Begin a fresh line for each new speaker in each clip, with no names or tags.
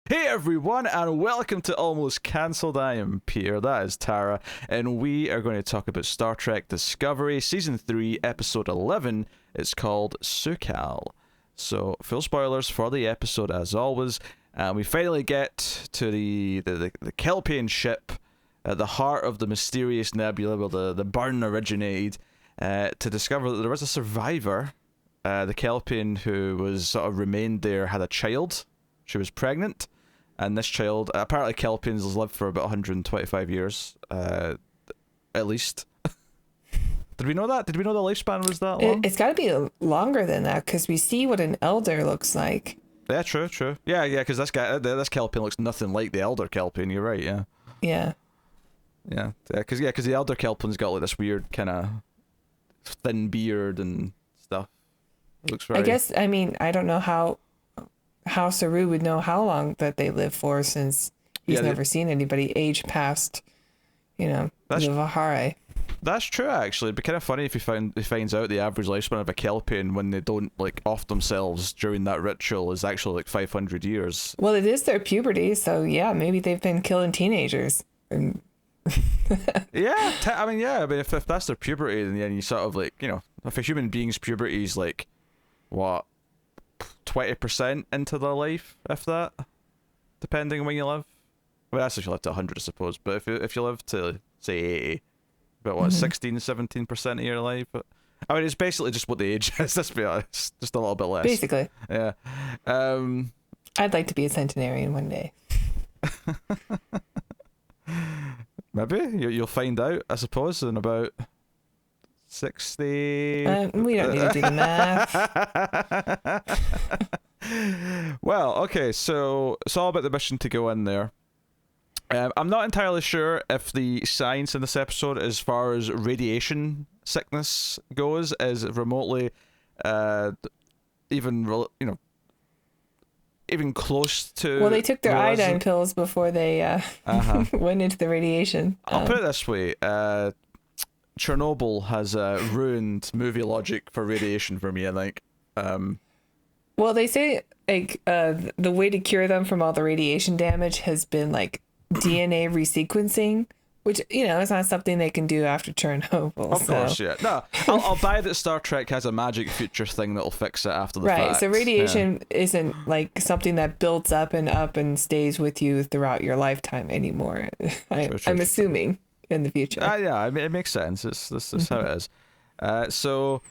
Hey everyone, and welcome to Almost Cancelled. I am Pierre, that is Tara, and we are going to talk about Star Trek Discovery, Season 3, Episode 11. It's called Su'Kal. So, full spoilers for the episode as always. We finally get to the Kelpian ship at the heart of the mysterious nebula where the burn originated, to discover that there was a survivor. The Kelpian who was sort of remained there had a child. She was pregnant. And this child, apparently Kelpians lived for about 125 years, at least. Did we know that? Did we know the lifespan was that long?
It's got to be longer than that, because we see what an elder looks like.
Yeah, true. Yeah, because this Kelpian looks nothing like the elder Kelpian, you're right, yeah.
Yeah.
Yeah, because the elder Kelpian's got like this weird kind of thin beard and stuff. It looks very...
I guess, I don't know how Saru would know how long that they live for, since he's never seen anybody age past, the Vahare.
That's true, actually. It'd be kind of funny if he finds out the average lifespan of a Kelpian when they don't off themselves during that ritual is actually 500 years.
Well, it is their puberty, so yeah, maybe they've been killing teenagers. And
yeah, if that's their puberty, then you sort of if a human being's puberty is what, 20% into their life, if that, depending on when you live. Well, that's if you live to 100, I suppose. But if you live to say 80, about what, 16-17% of your life. But it's basically just what the age is. Let's be honest, just a little bit less.
Basically,
yeah.
I'd like to be a centenarian one day.
Maybe you'll find out, I suppose, in about 60.
We don't need to do the math.
Well, okay, so it's all about the mission to go in there. I'm not entirely sure if the science in this episode, as far as radiation sickness goes, is remotely even close to...
Well, they took their iodine pills before they went into the radiation.
I'll put it this way. Chernobyl has ruined movie logic for radiation for me, I think.
Well, they say the way to cure them from all the radiation damage has been DNA resequencing, which is not something they can do after Chernobyl.
Of course, yeah. No, I'll buy that Star Trek has a magic future thing that'll fix it after the fact.
Right. So radiation isn't something that builds up and stays with you throughout your lifetime anymore. I'm assuming in the future.
Yeah, it makes sense. This is how it is. So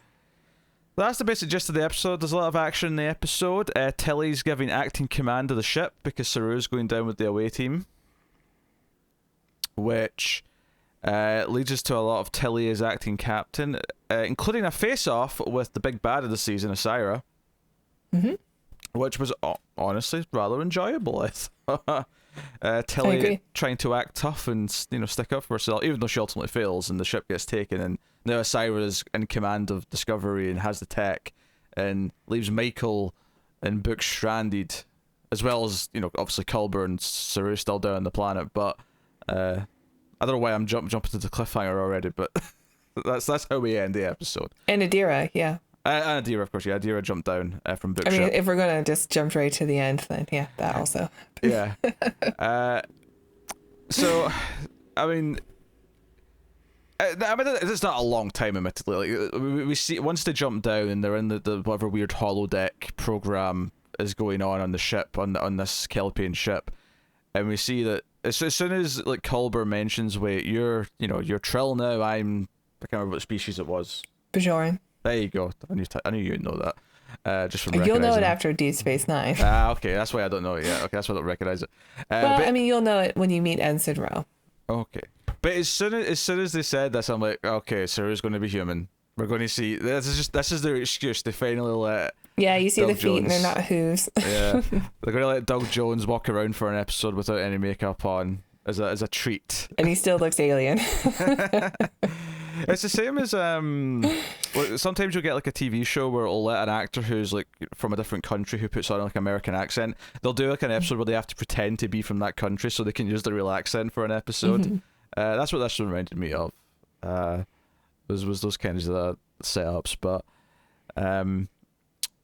that's the basic gist of the episode. There's a lot of action in the episode. Tilly's giving acting command of the ship because Saru's going down with the away team, which leads us to a lot of Tilly as acting captain, including a face-off with the big bad of the season, Osyraa, which was honestly rather enjoyable. I thought. Tilly trying to act tough and stick up for herself, even though she ultimately fails and the ship gets taken, and now Osyraa is in command of Discovery and has the tech, and leaves Michael and Book stranded, as well as obviously Culber and Saru still down on the planet. But I don't know why I'm jumping to the cliffhanger already, but that's how we end the episode.
And Adira, yeah.
And Adira, of course, yeah. Adira jumped down from Book.
If we're gonna just jump right to the end, then yeah, that also.
Yeah. So, it's not a long time, admittedly. We see once they jump down and they're in the whatever weird holodeck program is going on the ship on this Kelpian ship, and we see that as soon as Culber mentions, wait, you're Trill now. I can't remember what species it was.
Bajoran.
There you go. I knew you'd know that. Just from
you'll know it after Deep Space Nine.
Okay, that's why I don't know it yet. Okay, that's why I don't recognize it.
You'll know it when you meet Ensign Ro.
Okay, but as soon as they said this, I'm like, okay, Saru's going to be human. We're going to see. This is their excuse. They finally let.
Yeah, you see
Doug
the feet
Jones.
and they're not hooves.
Yeah, they're going to let Doug Jones walk around for an episode without any makeup on as a treat.
And he still looks alien.
It's the same as sometimes you'll get a TV show where it'll let an actor who's from a different country who puts on an American accent. They'll do an episode where they have to pretend to be from that country so they can use the real accent for an episode. That's what this reminded me of. Was those kinds of setups, but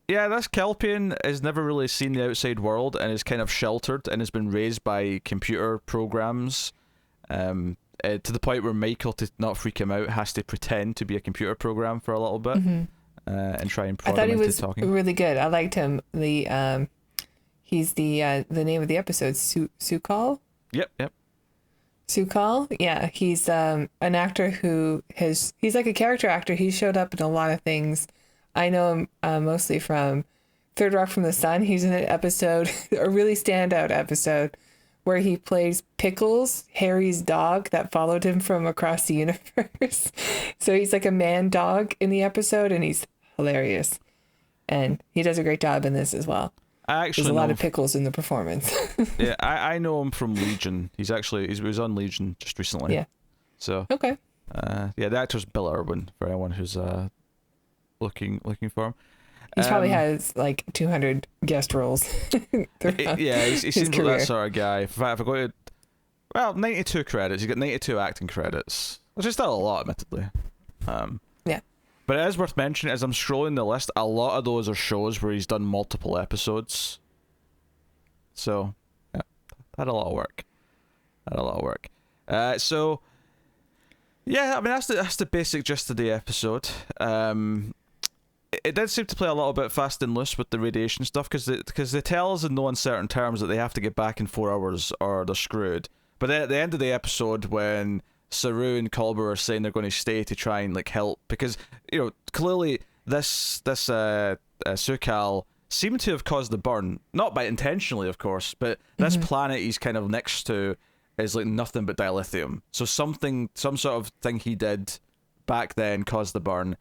Yeah, this Kelpian has never really seen the outside world and is kind of sheltered and has been raised by computer programs. To the point where Michael, to not freak him out, has to pretend to be a computer program for a little bit, and try and
I
prod
thought
him
he
into
was
talking.
really good. I liked him. He's the name of the episode, Sukal.
Yep.
Sukal, yeah, he's an actor he's like a character actor. He showed up in a lot of things. I know him mostly from Third Rock from the Sun. He's in an episode, a really standout episode, where he plays Pickles, Harry's dog that followed him from across the universe. So he's like a man dog in the episode, and he's hilarious. And he does a great job in this as well.
I actually
There's a
know
lot
him
of pickles in the performance.
Yeah, I know him from Legion. He was on Legion just recently.
Yeah.
So
Okay.
yeah, the actor's Bill Irwin for anyone who's looking for him.
He probably has like 200 guest roles.
Yeah, he
his
seems like
career.
that sort of guy. If I go to, well, 92 credits. He's got 92 acting credits, which is still a lot, admittedly.
Yeah.
But it is worth mentioning, as I'm scrolling the list, a lot of those are shows where he's done multiple episodes. So, yeah, had a lot of work. So, yeah, I mean that's the basic gist of the episode. It did seem to play a little bit fast and loose with the radiation stuff because they tell us in no uncertain terms that they have to get back in 4 hours or they're screwed. But then at the end of the episode, when Saru and Culber are saying they're going to stay to try and like help, because clearly this Sukal seemed to have caused the burn, not by intentionally, of course, but this planet he's kind of next to is like nothing but dilithium. So some sort of thing he did back then caused the burn,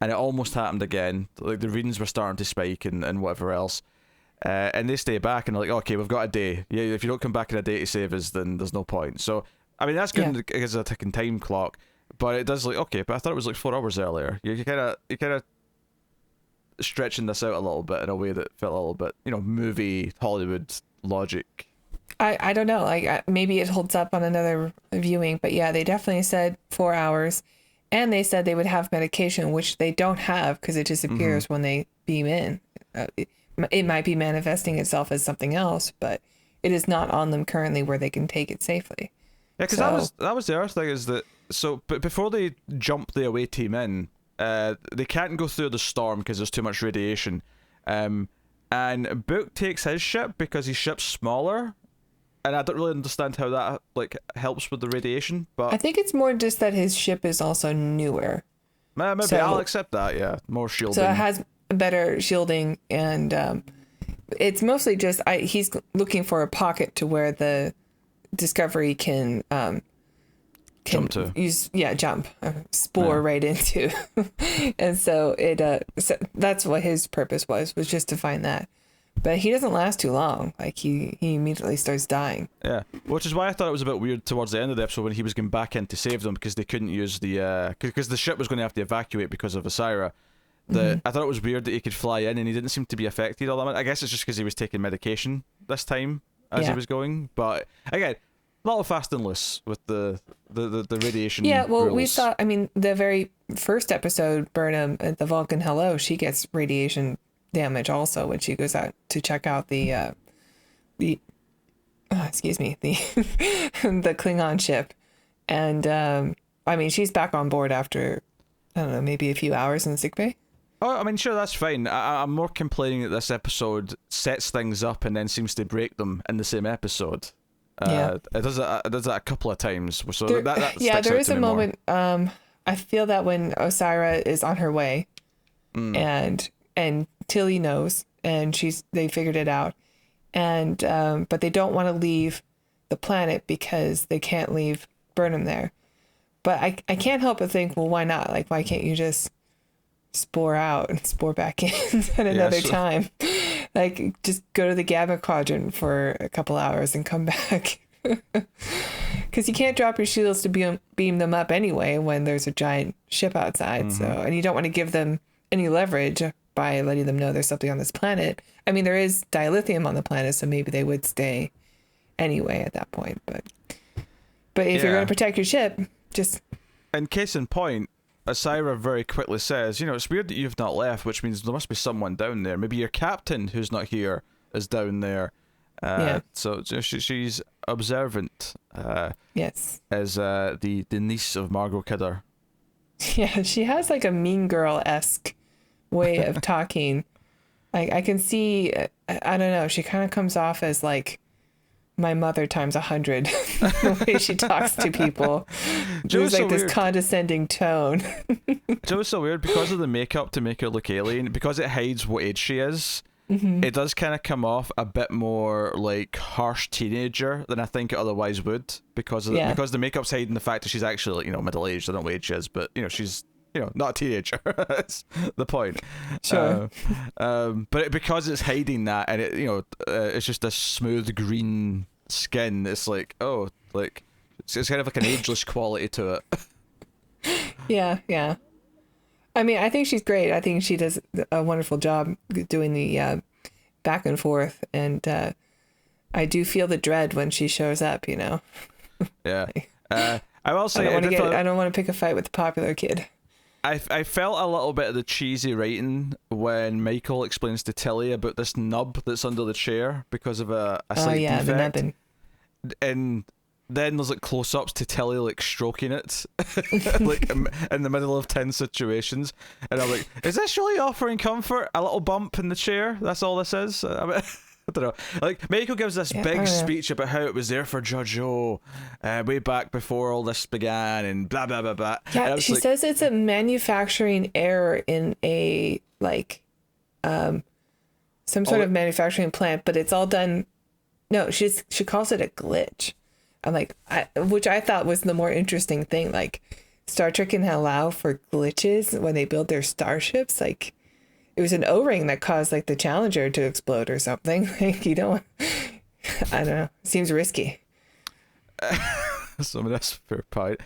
and it almost happened again. Like the readings were starting to spike and whatever else. And they stay back and they're like, okay, we've got a day. Yeah, if you don't come back in a day to save us, then there's no point. So I mean, that's good as a ticking time clock, but it does like, okay, but I thought it was like 4 hours earlier. You're kind of stretching this out a little bit in a way that felt a little bit, movie Hollywood logic.
I don't know. Like maybe it holds up on another viewing, but yeah, they definitely said 4 hours, and they said they would have medication, which they don't have because it disappears when they beam in. It might be manifesting itself as something else, but it is not on them currently where they can take it safely.
Yeah, because that was the other thing is that, but before they jump the away team in, they can't go through the storm because there's too much radiation. And Book takes his ship because his ship's smaller, and I don't really understand how that like helps with the radiation. But
I think it's more just that his ship is also newer.
Maybe
So-
I'll accept that. Yeah, more shielding.
So it has better shielding, and it's mostly just he's looking for a pocket to where the Discovery can
Jump to.
spore right into. And so so that's what his purpose was just to find that. But he doesn't last too long. Like he immediately starts dying.
Yeah, which is why I thought it was a bit weird towards the end of the episode when he was going back in to save them because they couldn't use because the ship was going to have to evacuate because of Asira. I thought it was weird that he could fly in and he didn't seem to be affected all that much. I guess it's just because he was taking medication this time as he was going. But again, a lot of fast and loose with the radiation.
Yeah, well, we
rules.
saw. I mean, the very first episode, Burnham at the Vulcan Hello, she gets radiation damage also when she goes out to check out the the Klingon ship, and I mean, she's back on board after I don't know, maybe a few hours in the sickbay.
Oh, I mean, sure, that's fine. I'm more complaining that this episode sets things up and then seems to break them in the same episode. It does that a couple of times. So that
yeah,
sticks
there
out
is
to
a
me more.
moment. I feel that when Osira is on her way, and Tilly knows, and they figured it out, and but they don't want to leave the planet because they can't leave Burnham there. But I can't help but think, well, why not? Like, why can't you just spore out and spore back in at another time? Like, just go to the Gamma Quadrant for a couple hours and come back. Because you can't drop your shields to beam them up anyway when there's a giant ship outside. So, and you don't want to give them any leverage by letting them know there's something on this planet. I mean, there is dilithium on the planet, so maybe they would stay anyway at that point. But if you're going to protect your ship, just...
And case in point, Asira very quickly says, it's weird that you've not left, which means there must be someone down there. Maybe your captain, who's not here, is down there.
Yeah.
So she's observant.
Yes.
As the niece of Margot Kidder.
Yeah, she has like a Mean Girl-esque way of talking. Like I can see, I don't know, she kind of comes off as like my mother times 100. The way she talks to people. There's like this condescending tone.
It's so weird because of the makeup to make her look alien, because it hides what age she is. It does kind of come off a bit more like harsh teenager than I think it otherwise would, because because the makeup's hiding the fact that she's actually middle aged. I don't know what age she is, but she's not a teenager. That's the point.
Sure.
But because it's hiding that, and it's just a smooth green skin. It's like it's kind of like an ageless quality to it.
Yeah. I mean, I think she's great. I think she does a wonderful job doing the back and forth, and I do feel the dread when she shows up.
Yeah. I will say
I don't want to pick a fight with the popular kid.
I felt a little bit of the cheesy writing when Michael explains to Tilly about this nub that's under the chair because of a slight defect.
The nubbin.
And then there's like close-ups to Tilly like stroking it like in the middle of tense situations, and I'm like, is this really offering comfort? A little bump in the chair, that's all this is? I mean, I don't know. Like Michael gives this big speech about how it was there for Judge O way back before all this began, and blah blah blah blah.
Yeah, she says it's a manufacturing error in a some sort of manufacturing plant, but it's all done. No, she calls it a glitch. I'm like, which I thought was the more interesting thing. Like, Star Trek can allow for glitches when they build their starships. Like, it was an O-ring that caused like the Challenger to explode or something. Like, you don't. I don't know. It seems risky.
So that's a fair point.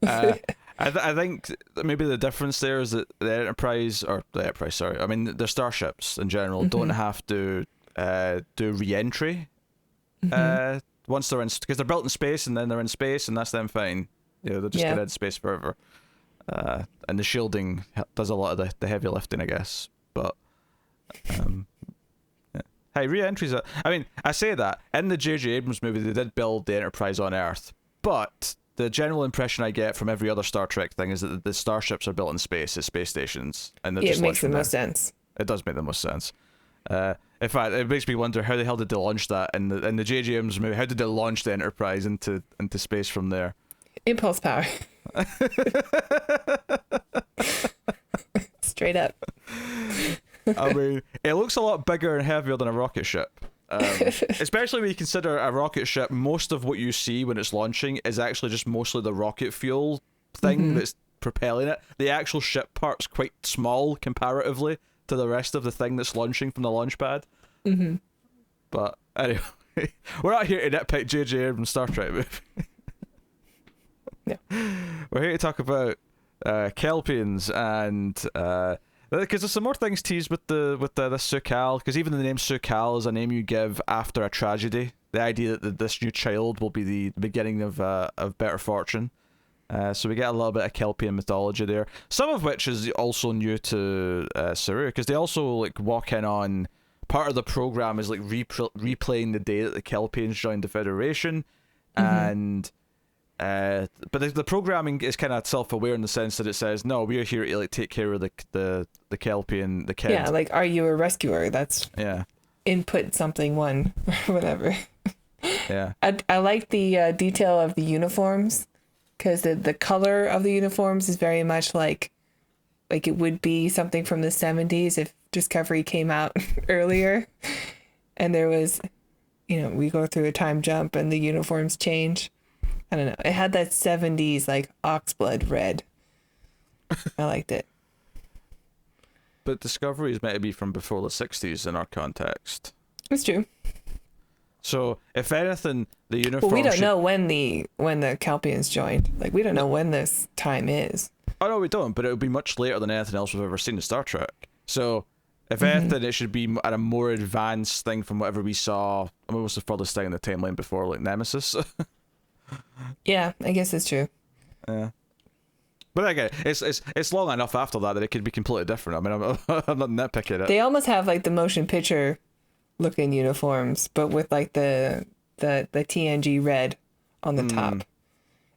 I think maybe the difference there is that the Enterprise, sorry, I mean the starships in general don't have to do re-entry. Once they're in, because they're built in space and then they're in space, and that's them fine. They're just get in space forever. And the shielding does a lot of the heavy lifting, I guess. But hey, re-entries. I mean, I say that in the J.J. Abrams movie, they did build the Enterprise on Earth, but the general impression I get from every other Star Trek thing is that the starships are built in space at space stations, and
it makes the most sense.
It does make the most sense. In fact, it makes me wonder how the hell did they launch that in the J.J. Abrams movie? How did they launch the Enterprise into space from there?
Impulse power. Straight up.
I mean, it looks a lot bigger and heavier than a rocket ship. Especially when you consider a rocket ship, most of what you see when it's launching is actually just mostly the rocket fuel thing that's propelling it. The actual ship part's quite small comparatively to the rest of the thing that's launching from the launch pad. But anyway, we're not here to nitpick J.J. Abrams' Star Trek movie. We're here to talk about Kelpians and because there's some more things teased with the Su'Kal, because even the name Su'Kal is a name you give after a tragedy. The idea that this new child will be the beginning of better fortune. So we get a little bit of Kelpian mythology there, some of which is also new to Saru, because they also like walk in on part of the program is like replaying the day that the Kelpians joined the Federation, and but the programming is kind of self-aware in the sense that it says, no, we are here to like take care of the Kelpian, the kid.
Yeah, like, are you a rescuer? That's input something one or whatever.
Yeah,
I like the detail of the uniforms, because the color of the uniforms is very much like it would be something from the 70s if Discovery came out earlier, and there was, we go through a time jump and the uniforms change. I don't know. It had that 70s like oxblood red. I liked it.
But Discovery is meant to be from before the 60s in our context.
It's true.
So if anything, the uniform.
Well, we don't know when the Kelpians joined. Like, we don't know when this time is.
Oh no, we don't. But it would be much later than anything else we've ever seen in Star Trek. So if anything, it should be at a more advanced thing from whatever we saw. I mean, what's the furthest thing in the timeline before, like Nemesis?
Yeah, I guess it's true.
Yeah. But again, it's long enough after that it could be completely different. I mean, I'm not nitpicking it.
They almost have like the motion picture looking uniforms, but with like the TNG red on the top,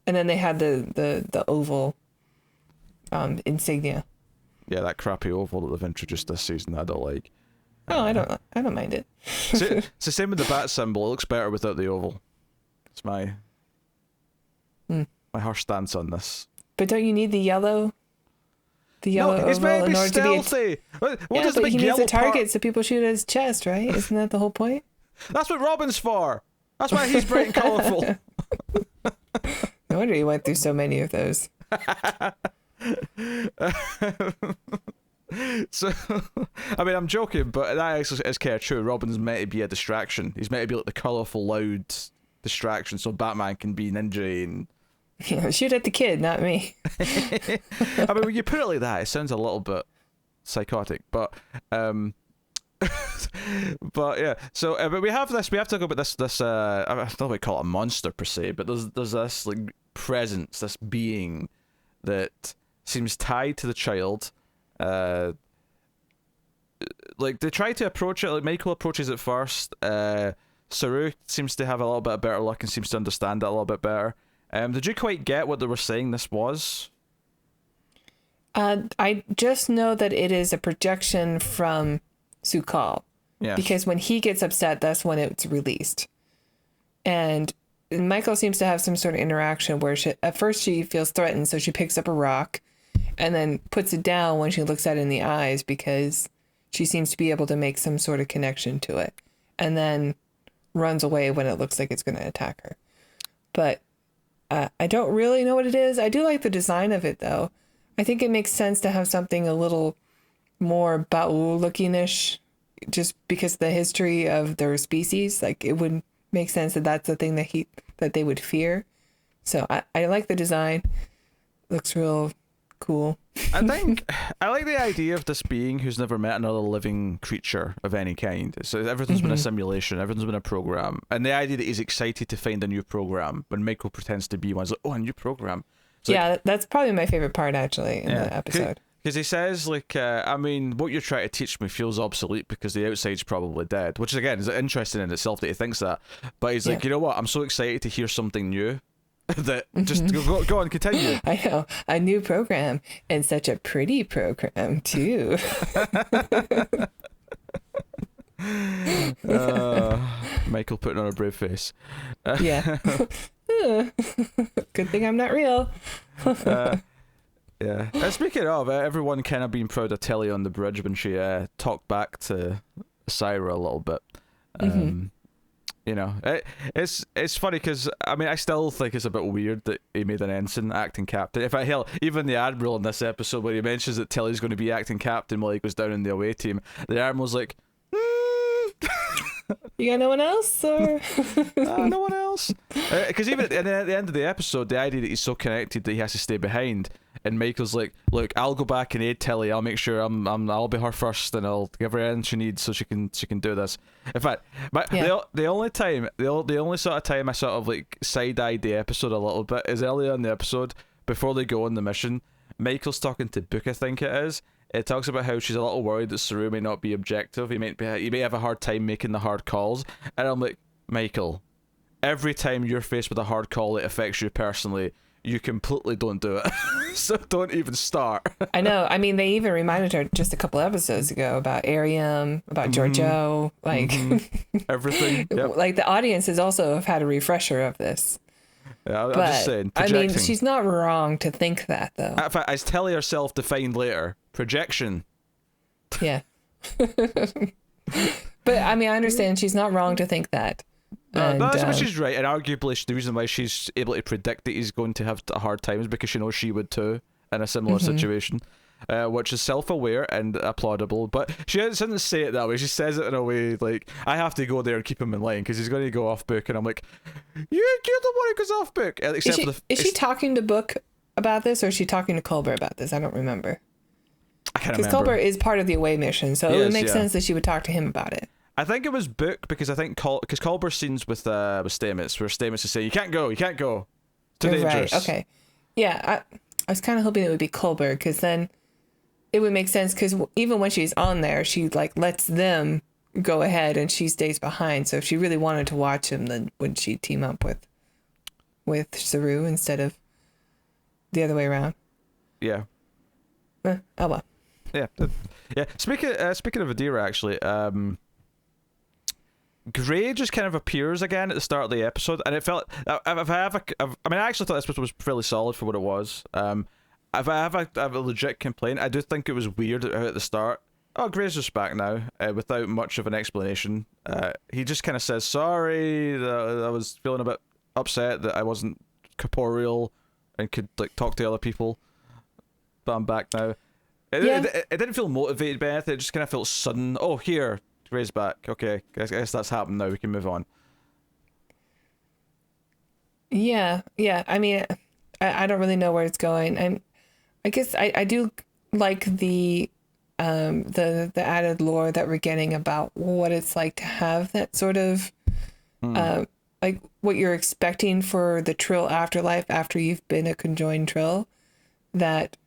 and then they had the oval insignia.
Yeah, that crappy oval that they've introduced this season, I don't like.
Oh, I don't mind it.
It's the same with the bat symbol. It looks better without the oval. It's my harsh stance on this.
But don't you need the yellow? The yellow
No, it's
oval
meant to
in
be
order to be.
stealthy. What
Yeah,
does the
but
big
he needs
yellow
a target
part?
so people shoot at his chest, right? Isn't that the whole point?
That's what Robin's for. That's why he's bright and colourful.
No wonder he went through so many of those.
So, I mean, I'm joking, but that actually is kind of true. Robin's meant to be a distraction. He's meant to be like the colourful, loud distraction, so Batman can be ninja and.
Yeah, shoot at the kid, not me.
I mean, when you put it like that, it sounds a little bit psychotic, but but yeah. So, but we have to talk about this. I don't know if we call it a monster per se, but there's this like presence, this being that seems tied to the child. Like they try to approach it. Like Michael approaches it first. Saru seems to have a little bit of better luck and seems to understand it a little bit better. Did you quite get what they were saying this was?
I just know that it is a projection from Su'Kal.
Yeah.
Because when he gets upset, that's when it's released. And Michael seems to have some sort of interaction where at first she feels threatened, so she picks up a rock and then puts it down when she looks at it in the eyes because she seems to be able to make some sort of connection to it. And then runs away when it looks like it's going to attack her. But I don't really know what it is. I do like the design of it, though. I think it makes sense to have something a little more Ba'u-looking-ish, just because of the history of their species. Like, it would make sense that that's the thing that they would fear. So I like the design. Looks real cool.
I think I like the idea of this being who's never met another living creature of any kind. So everything's been a simulation, everything's been a program, and the idea that he's excited to find a new program when Michael pretends to be one. He's like, "Oh, a new program." It's like,
that's probably my favorite part actually in the episode.
Because he says, like, I mean, what you're trying to teach me feels obsolete because the outside's probably dead, which again is interesting in itself that he thinks that. But he's like, you know what? I'm so excited to hear something new. That just go on, continue.
I know, a new program and such a pretty program too.
Michael putting on a brave face.
Yeah. Good thing I'm not real.
Yeah. Speaking of everyone kind of being proud of Tilly on the bridge when she talked back to Syra a little bit. You know, it's funny because I mean I still think it's a bit weird that he made an ensign acting captain. In fact, hell, even the admiral in this episode where he mentions that Tilly's going to be acting captain while he goes down in the away team, the admiral's like,
You got no one else, or
no one else? Because even at the end of the episode, the idea that he's so connected that he has to stay behind, and Michael's like, "Look, I'll go back and aid Tilly. I'll make sure I'll be her first, and I'll give her anything she needs so she can do this." In fact, the only sort of time I sort of like side-eyed the episode a little bit is earlier in the episode before they go on the mission. Michael's talking to Book, I think it is. It talks about how she's a little worried that Saru may not be objective. He may have a hard time making the hard calls. And I'm like, Michael, every time you're faced with a hard call that affects you personally, you completely don't do it. So don't even start.
I know. I mean, they even reminded her just a couple episodes ago about Arium, about Giorgio, like
everything. Yep.
Like the audience has also have had a refresher of this.
Yeah, I'm just saying. Projecting.
I mean, she's not wrong to think that, though.
In fact, as Tilly herself defined later, projection.
Yeah. But I mean, I understand she's not wrong to think that.
That's what she's right, and arguably the reason why she's able to predict that he's going to have a hard time is because she knows she would too in a similar situation, which is self-aware and applaudable. But she doesn't say it that way. She says it in a way like, I have to go there and keep him in line because he's going to go off book, and I'm like, you're the one who goes off book.
Is she talking to Book about this, or is she talking to Culber about this? I don't remember.
I can't remember.
Because Culber is part of the away mission, so it would make sense that she would talk to him about it.
I think it was Book because I think because Culber's scenes with Stamets, where Stamets is saying, you can't go, too dangerous.
Right, okay. Yeah, I was kind of hoping it would be Culber, because then it would make sense, because even when she's on there, she like lets them go ahead and she stays behind. So if she really wanted to watch him, then would she team up with Saru instead of the other way around?
Yeah.
Oh well.
Yeah. Yeah. Speaking of Adira, actually, Gray just kind of appears again at the start of the episode, and it felt. I mean, I actually thought this episode was fairly solid for what it was. If I have a legit complaint, I do think it was weird at the start. Oh, Gray's just back now, without much of an explanation. He just kind of says, sorry, that I was feeling a bit upset that I wasn't corporeal and could like talk to other people, but I'm back now. It didn't feel motivated by anything, it just kind of felt sudden. Oh, here, Gray's back. Okay, I guess that's happened now, we can move on.
Yeah. I mean, I don't really know where it's going. I guess I do like the added lore that we're getting about what it's like to have that sort of like what you're expecting for the Trill afterlife after you've been a conjoined Trill, that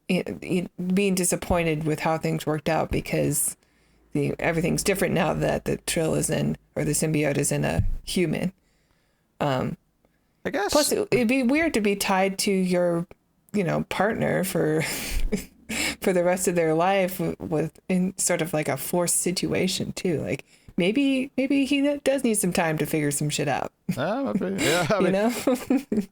being disappointed with how things worked out because everything's different now that the Trill is in, or the symbiote is in a human.
I guess.
Plus, it'd be weird to be tied to your, partner for for the rest of their life with in sort of like a forced situation too. Like maybe he does need some time to figure some shit out.
Maybe. Yeah, I mean,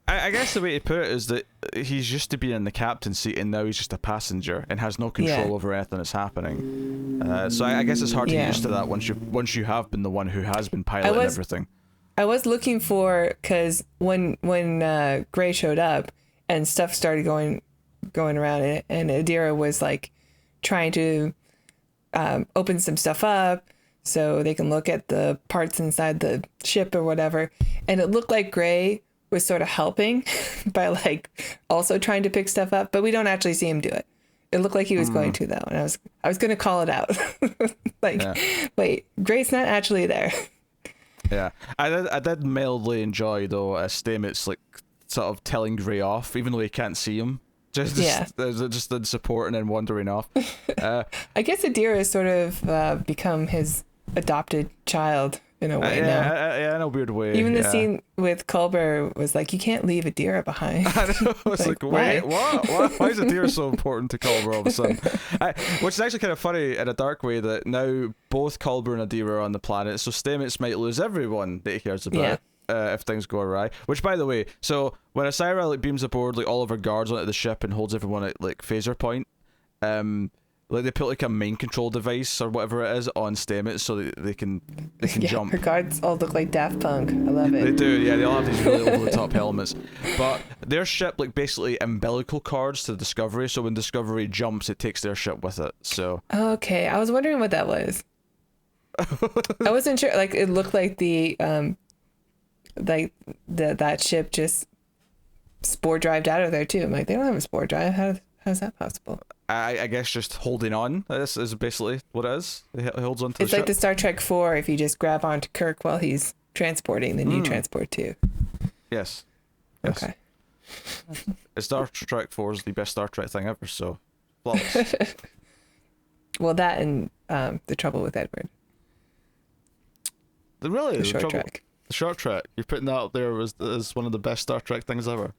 I guess the way to put it is that he's used to being in the captain's seat, and now he's just a passenger and has no control over anything that's happening. So I guess it's hard to get used to that once you have been the one who has been piloting everything.
I was looking for, because when Gray showed up and stuff started going around it, and Adira was like trying to open some stuff up so they can look at the parts inside the ship or whatever, and it looked like Gray was sort of helping by like also trying to pick stuff up, but we don't actually see him do it. It looked like he was going to, though, and I was going to call it out. Wait, Gray's not actually there.
Yeah, I did mildly enjoy though Stamets like sort of telling Gray off, even though he can't see him. Just in support and then wandering off.
I guess Adira has sort of become his adopted child in a way now.
Yeah, in a weird way.
Even the scene with Culber was like, you can't leave Adira behind.
I know. It's like wait, what? Why is Adira so important to Culber all of a sudden? Which is actually kind of funny in a dark way that now both Culber and Adira are on the planet, so Stamets might lose everyone that he cares about.
Yeah.
If things go awry. Which, by the way, so when Asira like beams aboard like all of her guards onto the ship and holds everyone at like phaser point, like they put like a mind control device or whatever it is on Stamets so that they can jump.
Her guards all look like Daft Punk. I love it.
They do, yeah. They all have these really over the top helmets, but their ship like basically umbilical cords to Discovery. So when Discovery jumps, it takes their ship with it. So
okay, I was wondering what that was. I wasn't sure. Like it looked like that ship just spore drived out of there too. I'm like, they don't have a spore drive. How's that possible?
I guess just holding on. This is basically what it is. He holds on to
it's
the
like
ship.
the Star Trek 4. If you just grab onto Kirk while he's transporting, then you transport too.
Yes.
Okay.
Star Trek 4 is the best Star Trek thing ever. So flawless.
Well, that and The Trouble with Edward.
The
Short Trek.
The Short Trek. You're putting that up there as one of the best Star Trek things ever.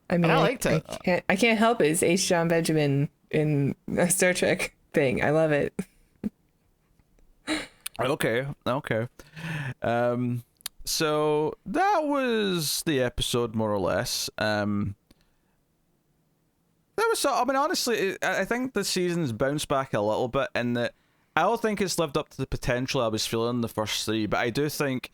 I mean,
I liked it.
I can't help it. It's H. John Benjamin in a Star Trek thing. I love it.
Okay. So that was the episode, more or less. That was so. I mean, honestly, I think the season's bounced back a little bit in that I don't think it's lived up to the potential I was feeling in the first three, but I do think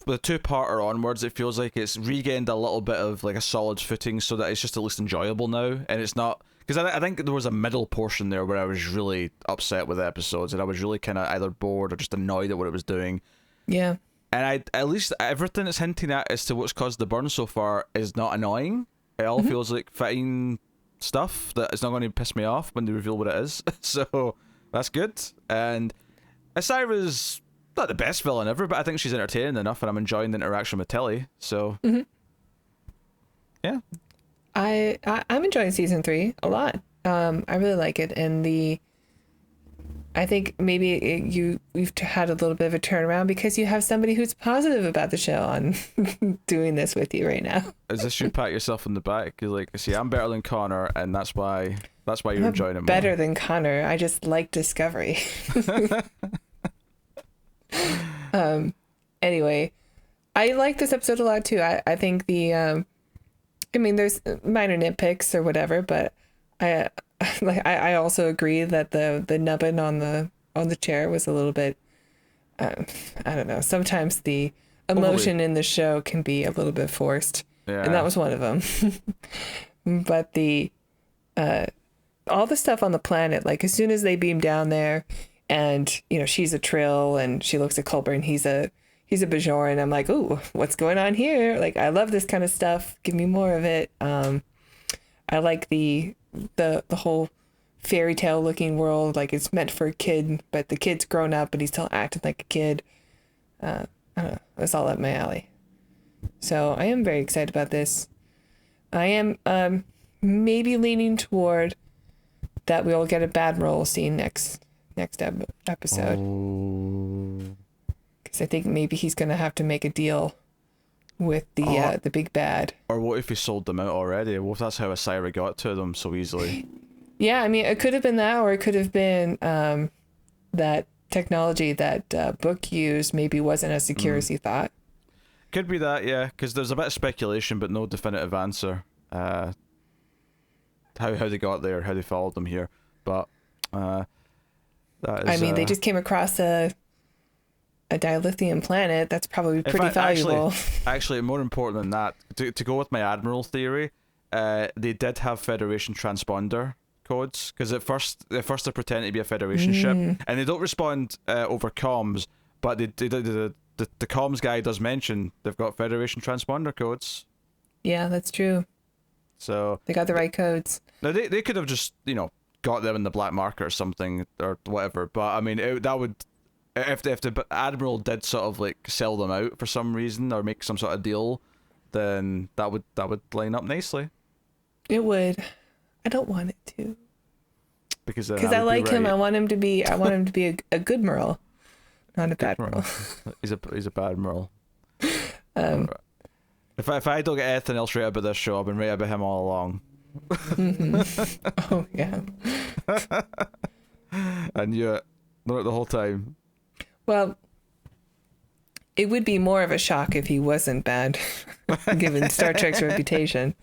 the two-parter onwards, it feels like it's regained a little bit of like a solid footing, so that it's just at least enjoyable now, and it's not because I think there was a middle portion there where I was really upset with the episodes, and I was really kind of either bored or just annoyed at what it was doing.
Yeah.
And at least everything it's hinting at as to what's caused the burn so far is not annoying. It all feels like fitting stuff that is not going to piss me off when they reveal what it is. So that's good. And Asira's not the best villain ever, but I think she's entertaining enough, and I'm enjoying the interaction with Tilly. So, yeah.
I'm enjoying season 3 a lot. I really like it, and I think maybe you've had a little bit of a turnaround because you have somebody who's positive about the show on doing this with you right now.
Is this you pat yourself on the back? You're like, see, I'm better than Connor, and that's why you're enjoying it more.
Better than Connor. I just like Discovery. Anyway, I like this episode a lot too. I think there's minor nitpicks or whatever, but I also agree that the nubbin on the chair was a little bit, I don't know. Sometimes the emotion in the show can be a little bit forced, and that was one of them. But all the stuff on the planet, like as soon as they beam down there, and she's a Trill, and she looks at Culber, and he's a Bajoran. I'm like, ooh, what's going on here? Like, I love this kind of stuff. Give me more of it. I like the whole fairy tale looking world. Like, it's meant for a kid, but the kid's grown up, but he's still acting like a kid. I don't know. That's all up my alley. So I am very excited about this. I am maybe leaning toward that we'll get a bad roll scene next episode. Because I think maybe he's gonna have to make a deal with the big bad.
Or what if he sold them out already? What if that's how Asira got to them so easily?
Yeah, I mean, it could have been that, or it could have been that technology that Book used maybe wasn't as secure as he thought.
Could be that, yeah, because there's a bit of speculation but no definitive answer. How they got there, how they followed them here, but that is.
I mean, they just came across a dilithium planet. That's probably pretty valuable.
Actually, more important than that, to go with my Admiral theory, they did have Federation transponder codes, because at first they're pretending to be a Federation ship, and they don't respond over comms, but the comms guy does mention they've got Federation transponder codes.
Yeah, that's true.
So
they got the right codes.
Now they could have just got them in the black market or something or whatever, but I mean that would, if the Admiral did sort of like sell them out for some reason or make some sort of deal, then that would line up nicely.
It would. I don't want it to.
Because
I like him. I want him to be a good Merle, not a bad Merle.
He's a bad Merle. If I don't get anything else right about this show, I've been right about him all along.
Oh yeah.
And you know it the whole time.
Well, it would be more of a shock if he wasn't bad, given Star Trek's reputation.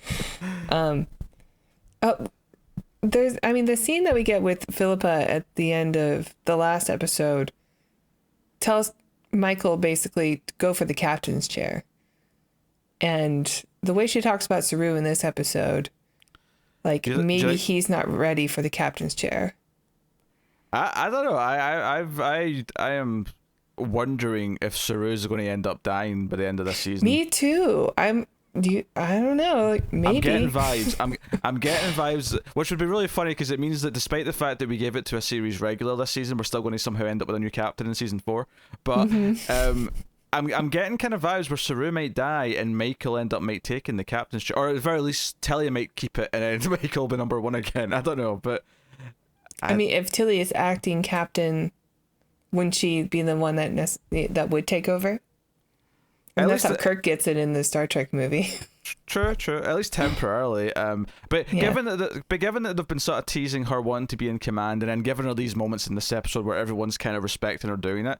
The scene that we get with Philippa at the end of the last episode tells Michael basically to go for the captain's chair. And the way she talks about Saru in this episode, like maybe he's not ready for the captain's chair.
I don't know. I am wondering if Saru's going to end up dying by the end of this season.
Me too. I don't know. Like maybe.
I'm getting vibes. I'm getting vibes, which would be really funny because it means that despite the fact that we gave it to a series regular this season, we're still going to somehow end up with a new captain in season 4. But I'm getting kind of vibes where Saru might die and Michael might taking the captain's chair, or at the very least Tilly might keep it and then Michael will be number 1 again. I don't know, but
I mean, if Tilly is acting captain, wouldn't she be the one that would take over? And that's how Kirk gets it in the Star Trek movie.
True. At least temporarily. But given that they've been sort of teasing her wanting to be in command, and then giving her these moments in this episode where everyone's kind of respecting her doing it,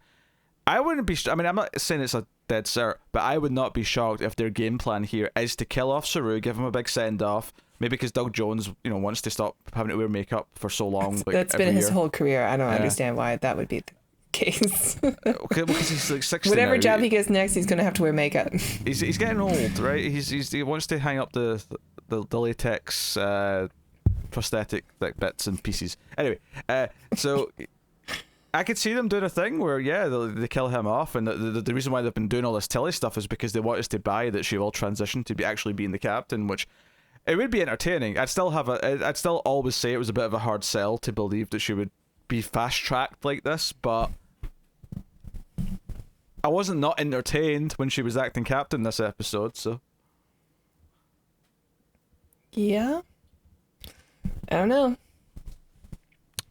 I wouldn't be. I mean, I'm not saying it's a dead cert, but I would not be shocked if their game plan here is to kill off Saru, give him a big send off. Maybe because Doug Jones, wants to stop having to wear makeup for so long.
That's been his whole career. I don't understand why that would be the case.
Okay, because he's like 60
Whatever
now.
job he gets next, he's gonna have to wear makeup.
He's getting old, right? He wants to hang up the latex prosthetic bits and pieces. Anyway, so I could see them doing a thing where they kill him off, and the reason why they've been doing all this Tilly stuff is because they want us to buy that she will transition to be actually being the captain, which it would be entertaining. I'd still always say it was a bit of a hard sell to believe that she would be fast tracked like this, but I wasn't not entertained when she was acting captain this episode, so
Yeah. I don't know.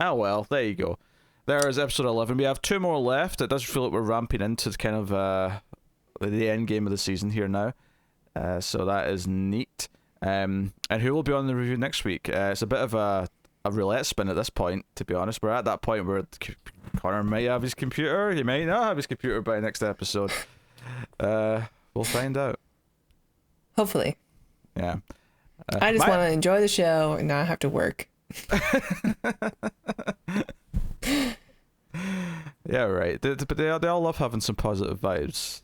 Oh well, there you go. There is episode 11. We have 2 more left. It does feel like we're ramping into kind of the end game of the season here now. So that is neat. And who will be on the review next week? It's a bit of a roulette spin at this point, to be honest. We're at that point where Connor might have his computer. He might not have his computer by next episode. We'll find out.
Hopefully.
Yeah.
I just want to enjoy the show and not have to work.
Yeah, right. But they all love having some positive vibes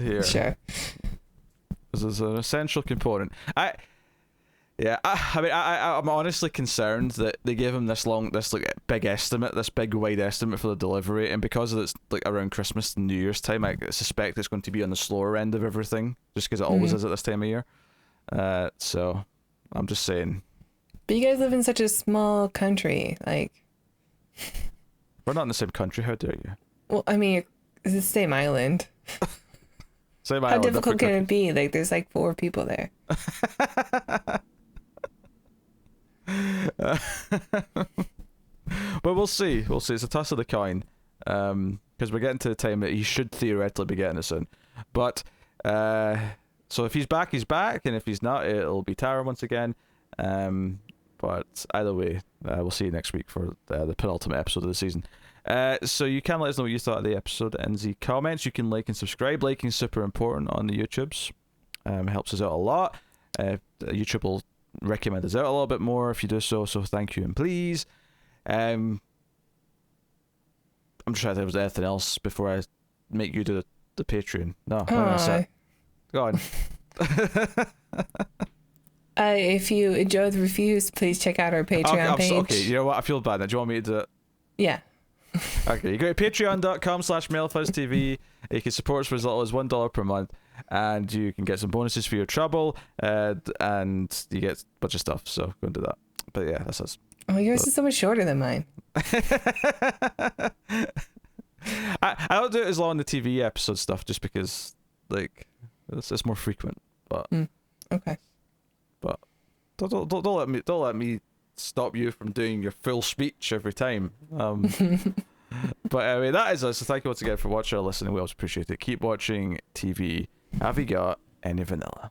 here.
Sure.
This is an essential component. I'm honestly concerned that they gave him this like big estimate, this big wide estimate for the delivery, and because it's like around Christmas and New Year's time, I suspect it's going to be on the slower end of everything, just because it always is at this time of year. So I'm just saying.
But you guys live in such a small country, like.
We're not in the same country. How dare you?
Well, I mean, it's the same island.
Same
How
island,
difficult can
different
it be? Like, there's like 4 people there.
But we'll see. We'll see. It's a toss of the coin. Because we're getting to the time that he should theoretically be getting it soon. But so if he's back, he's back, and if he's not, it'll be Tara once again. But either way, we'll see you next week for the penultimate episode of the season. So you can let us know what you thought of the episode in the comments. You can like and subscribe. Liking is super important on the YouTubes. Helps us out a lot. YouTube will recommend us out a little bit more if you do so. So thank you and please. I'm just trying to think if there's anything else before I make you do the Patreon. No, that's it. Go on.
If you enjoy the reviews, please check out our Patreon page.
Okay, you know what? I feel bad now. Do you want me to do it?
Yeah.
Okay, you go to patreon.com/MailFuzzTV. You can support us for as little as $1 per month, and you can get some bonuses for your trouble, and you get a bunch of stuff. So go and do that. But yeah, that's us.
Oh, yours is so much shorter than mine.
I don't do it as long on the TV episode stuff, just because like it's more frequent. But
Okay.
But don't let me stop you from doing your full speech every time. But anyway, that is us. So thank you once again for watching or listening. We always appreciate it. Keep watching TV. Have you got any vanilla?